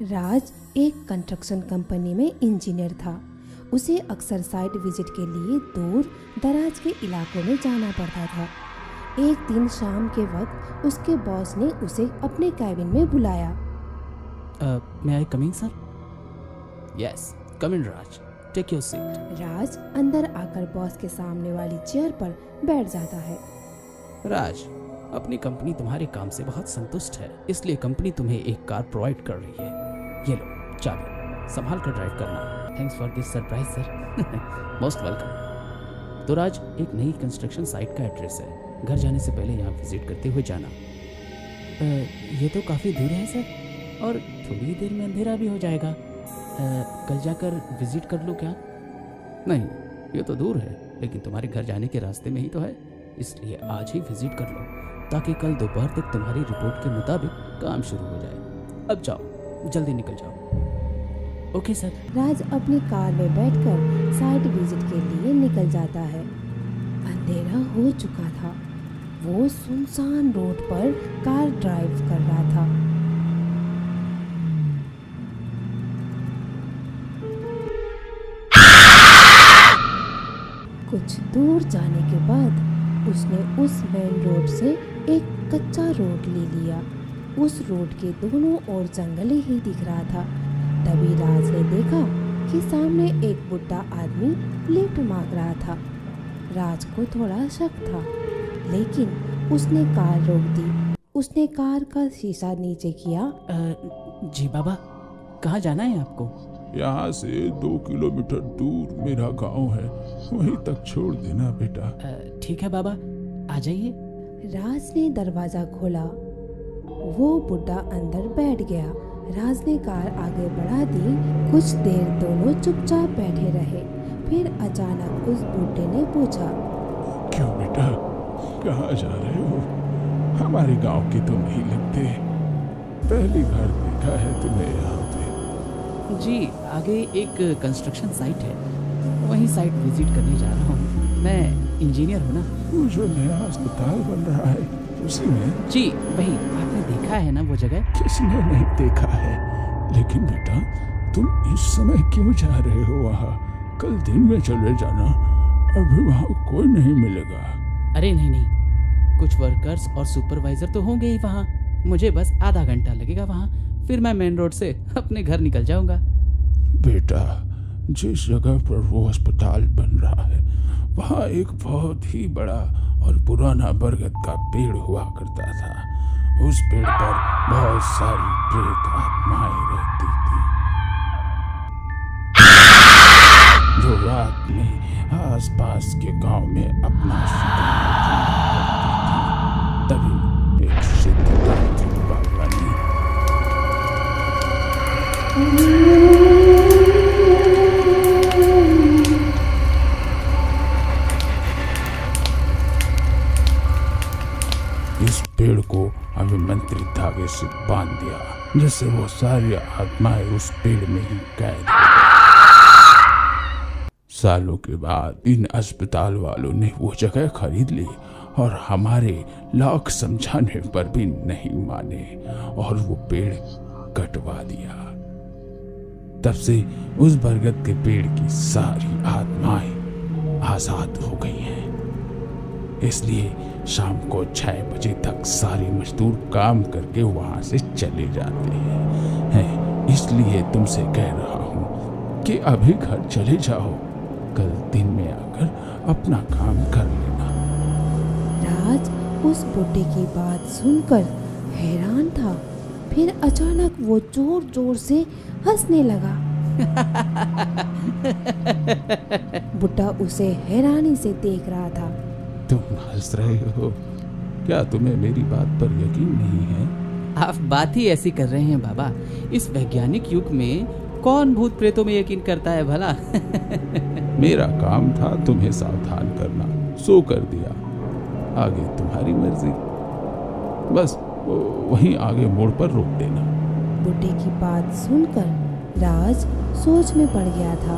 राज एक construction company में engineer था। उसे अक्सर साइट विजिट के लिए दूर दराज के इलाकों में जाना पड़ता था। एक दिन शाम के वक्त उसके बॉस ने उसे अपने कैबिन में बुलाया। May I coming sir? Yes, come in Raj, take your seat. Raj अंदर आकर बॉस के सामने वाली चेयर पर बैठ जाता है। राज, अपनी कंपनी तुम्हारे काम से बहुत संतुष्ट है, इसलिए कंपनी तुम्हें एक कार प्रोवाइड कर रही है। ये लो चाबी, संभाल कर ड्राइव करना। Thanks for this surprise sir. Most welcome. तो राज, एक नई कंस्ट्रक्शन साइट का एड्रेस है, घर जाने से पहले यहाँ विजिट करते हुए जाना। ये तो काफ़ी दूर है सर, और थोड़ी देर में अंधेरा भी हो जाएगा। कल जाकर विजिट कर लूँ क्या? नहीं, ये तो दूर है, लेकिन तुम्हारे घर जाने के रास्ते में ही तो है, इसलिए आज ही विजिट कर लो, ताकि कल दोपहर तक तुम्हारी रिपोर्ट के मुताबिक काम शुरू हो जाए। अब जाओ, जल्दी निकल जाओ। Okay sir. राज अपनी कार में बैठकर साइट विजिट के लिए निकल जाता है। अंधेरा हो चुका था। वो सुनसान रोड पर कार ड्राइव कर रहा था। कुछ दूर जाने के बाद उसने उस मेन रोड से एक कच्चा रोड ले लिया। उस रोड के दोनों ओर जंगल ही दिख रहा था। तभी राज ने देखा कि सामने एक बुढ़ा आदमी लिफ्ट मांग रहा था। राज को थोड़ा शक था, लेकिन उसने कार रोक दी। उसने कार का शीशा नीचे किया। जी बाबा, कहाँ जाना है आपको? यहाँ से 2 किलोमीटर दूर मेरा गांव है, वहीं तक छोड़ देना बेटा। ठीक है बाबा, आ जाइए। राज ने दरवाजा खोला। वो बुढ़ा अंदर बैठ गया। राज ने कार आगे बढ़ा दी। कुछ देर दोनों चुपचाप बैठे रहे। फिर अचानक उस बुढ़े ने पूछा, क्यों बेटा, कहाँ जा रहे हो? हमारे गांव के तो नहीं लगते, पहली बार देखा है तुम्हें यहाँ पे। जी, आगे एक कंस्ट्रक्शन साइट है, वहीं साइट विजिट करने जा रहा हूँ। मैं इंजीनियर हूँ ना। वो जो नया अस्पताल बन रहा है उसी में? जी वही, आपने देखा है ना वो जगह? किसने नहीं देखा है, लेकिन बेटा तुम इस समय क्यों जा रहे हो वहाँ? कल दिन में चले जाना, अभी वहाँ कोई नहीं मिलेगा। अरे नहीं, कुछ वर्कर्स और सुपरवाइजर तो होंगे ही वहाँ। मुझे बस आधा घंटा लगेगा वहाँ, फिर मैं मेन रोड से अपने घर निकल जाऊंगा। बेटा, जिस जगह पर वो अस्पताल बन रहा है वहाँ एक बहुत ही बड़ा और पुराना बरगद का पेड़ हुआ करता था। उस पेड़ पर बहुत सारी प्रेत आत्माएं रहती थी, जो रात में आसपास के गांव में अपना शिकार करती थी। तभी एक सिद्ध तांत्रिक बाबा ने इस पेड़ को अभिमंत्रित धागे से बांध दिया, जिससे वो सारी आत्माएं उस पेड़ में ही कैद हो गई। सालों के बाद इन अस्पताल वालों ने वो जगह खरीद ली और हमारे लाख समझाने पर भी नहीं माने और वो पेड़ कटवा दिया। तब से उस बरगद के पेड़ की सारी आत्माएं आजाद हो गई हैं। इसलिए शाम को 6 बजे तक सारे मजदूर काम करके वहां से चले जाते हैं। इसलिए तुमसे कह रहा हूँ कि अभी घर चले जाओ, कल दिन में आकर अपना काम कर लेना। राज उस बुढ़े की बात सुनकर हैरान था। फिर अचानक वो जोर जोर से हंसने लगा। बुढ़ा उसे हैरानी से देख रहा था। तुम हंस रहे हो? क्या तुम्हें मेरी बात पर यकीन नहीं है? आप बात ही ऐसी कर रहे हैं बाबा। इस वैज्ञानिक युग में कौन भूत प्रेतों में यकीन करता है भला? मेरा काम था तुम्हें सावधान करना, सो कर दिया। आगे तुम्हारी मर्जी। बस वहीं आगे मोड़ पर रोक देना। बुढ़े की बात सुनकर राज सोच में पड़ गया था।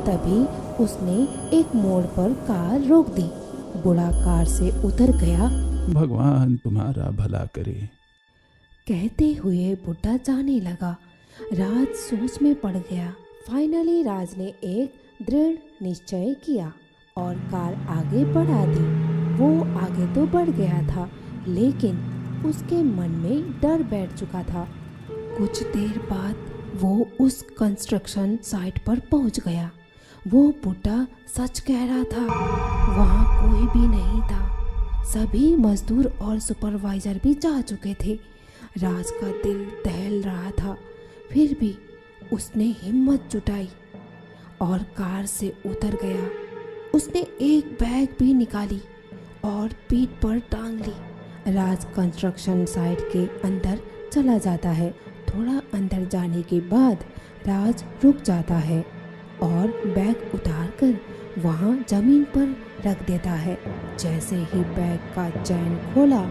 तभी उसने एक मोड़ पर कार रोक दी। बूढ़ा कार से उतर गया। भगवान तुम्हारा भला करे, कहते हुए बुढ़ा जाने लगा। राज सोच में पड़ गया। फाइनली राज ने एक दृढ़ निश्चय किया और कार आगे बढ़ा दी। वो आगे तो बढ़ गया था, लेकिन उसके मन में डर बैठ चुका था। कुछ देर बाद वो उस कंस्ट्रक्शन साइट पर पहुंच गया। वो बुड्ढा सच कह रहा था, वहाँ कोई भी नहीं था। सभी मजदूर और सुपरवाइजर भी जा चुके थे। राज का दिल दहल रहा था, फिर भी उसने हिम्मत जुटाई और कार से उतर गया। उसने एक बैग भी निकाली और पीठ पर टांग ली। राज कंस्ट्रक्शन साइट के अंदर चला जाता है। थोड़ा अंदर जाने के बाद राज रुक जाता है और बैग उतारकर वहाँ जमीन पर रख देता है। जैसे ही बैग का चैन खोला,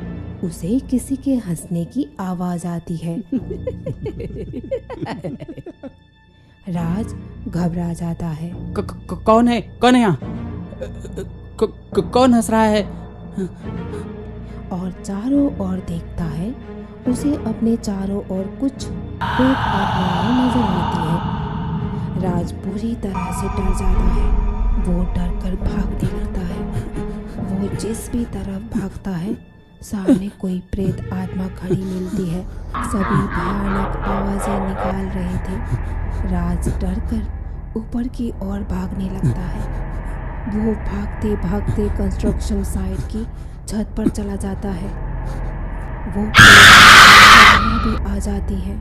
उसे किसी के हंसने की आवाज आती है। राज घबरा जाता है। कौन है यहाँ? कौन हंस रहा है? और चारों ओर देखता है। उसे अपने चारों ओर कुछ प्रेत आत्माएं नजर आती है। राज पूरी तरह से डर जाता है। वो डर कर भागने लगता है। वो जिस भी तरफ भागता है, सामने कोई प्रेत आत्मा खड़ी मिलती है। सभी भयानक आवाजें निकाल रहे थे। राज डर कर ऊपर की ओर भागने लगता है। वो भागते भागते कंस्ट्रक्शन साइट की छत पर चला जाता है। वो भी आ जाती है।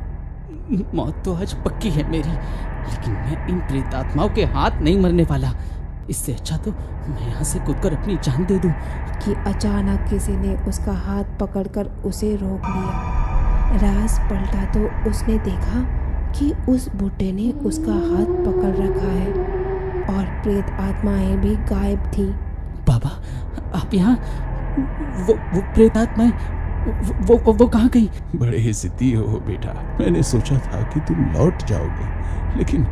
मौत तो आज पक्की है मेरी, लेकिन मैं इन प्रेत आत्माओं के हाथ नहीं मरने वाला। इससे अच्छा तो मैं यहाँ से कूदकर अपनी जान दे दूं। कि अचानक किसी ने उसका हाथ पकड़कर उसे रोक लिया। राज पलटा तो उसने देखा कि उस बुड्ढे ने उसका हाथ पकड़ रखा है और प्रेत आत्माएं भी गायब थी। बाबा, आप यहाँ? वो प्रेत आत्माएं वो कहाँ गई? बड़े जिद्दी हो बेटा। मैंने सोचा था कि तुम लौट जाओगे, लेकिन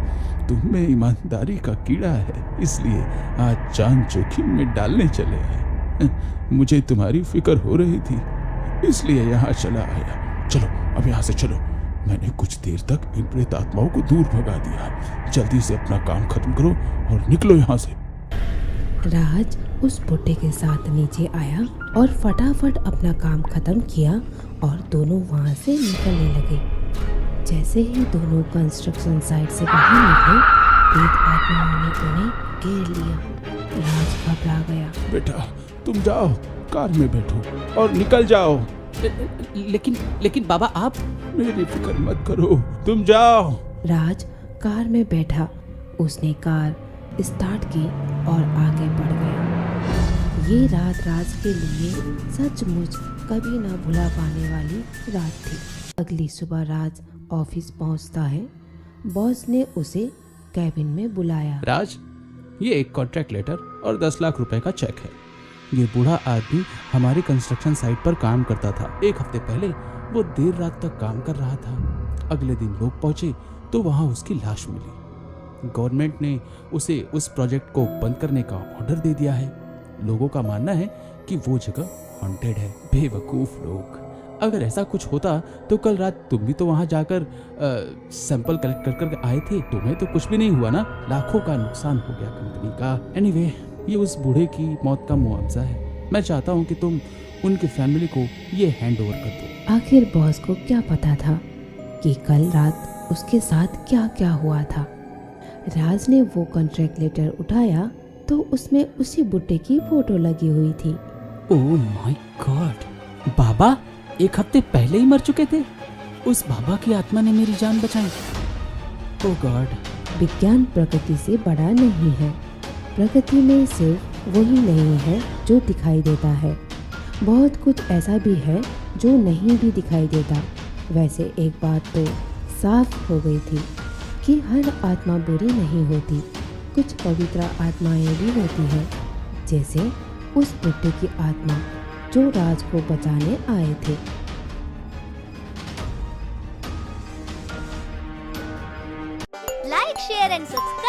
तुम में ईमानदारी का कीड़ा है, इसलिए आज जान जोखिम में डालने चले आए। मुझे तुम्हारी फिक्र हो रही थी, इसलिए यहाँ चला आया। चलो अब यहाँ से चलो। मैंने कुछ देर तक इन प्रेत आत्माओं को दूर भगा दिया। जल्दी से अपना काम खत्म करो और निकलो यहाँ से। राज उस बुड्ढे के साथ नीचे आया और फटाफट अपना काम खत्म किया और दोनों वहाँ से निकलने लगे। जैसे ही दोनों कंस्ट्रक्शन साइट से बाहर निकले, प्रेत आत्माओं ने उन्हें घेर लिया। राज घबरा गया। बेटा तुम जाओ, कार में बैठो और निकल जाओ। लेकिन बाबा आप? मेरी फिक्र मत करो, तुम जाओ। राज कार में बैठा। उसने कार स्टार्ट की और आगे बढ़ गया। ये रात राज के लिए सचमुच कभी ना भुला पाने वाली रात थी। अगली सुबह राज ऑफिस पहुंचता है। बॉस ने उसे कैबिन में बुलाया। राज, ये एक कॉन्ट्रैक्ट लेटर और 10 लाख रुपए का चेक है। ये बूढ़ा आदमी हमारी कंस्ट्रक्शन साइट पर काम करता था। 1 हफ्ते पहले वो देर रात तक काम कर रहा था। अगले दिन लोग पहुंचे तो वहां उसकी लाश मिली। गवर्नमेंट ने उसे उस प्रोजेक्ट को बंद करने का ऑर्डर दे दिया है। लोगों का मानना है कि वो जगह हॉन्टेड है। बेवकूफ लोग। अगर ऐसा कुछ होता तो कल रात तुम भी तो वहां जाकर सैंपल कलेक्ट कर आए थे। तुम्हें तो कुछ भी नहीं हुआ ना? लाखों का नुकसान हो गया कंपनी का। एनीवे, ये उस बूढ़े की मौत का मुआवजा है। मैं चाहता हूँ कि तुम उनकी फैमिली को ये हैंड ओवर कर दो। आखिर बॉस को क्या पता था कि कल रात उसके साथ क्या क्या हुआ था। राज ने वो कॉन्ट्रैक्ट लेटर उठाया तो उसमें उसी बुड्ढे की फोटो लगी हुई थी। Oh my God! बाबा 1 हफ्ते पहले ही मर चुके थे। उस बाबा की आत्मा ने मेरी जान बचाई। ओह गॉड! विज्ञान प्रकृति से बड़ा नहीं है। प्रकृति में सिर्फ वही नहीं है जो दिखाई देता है। बहुत कुछ ऐसा भी है जो नहीं भी दिखाई देता। वैसे एक बात तो साफ हो गई थी कि हर आत्मा बुरी नहीं होती। कुछ पवित्र आत्माएं भी होती हैं, जैसे उस बुड्ढे की आत्मा जो राज को बचाने आए थे। Like, share and subscribe.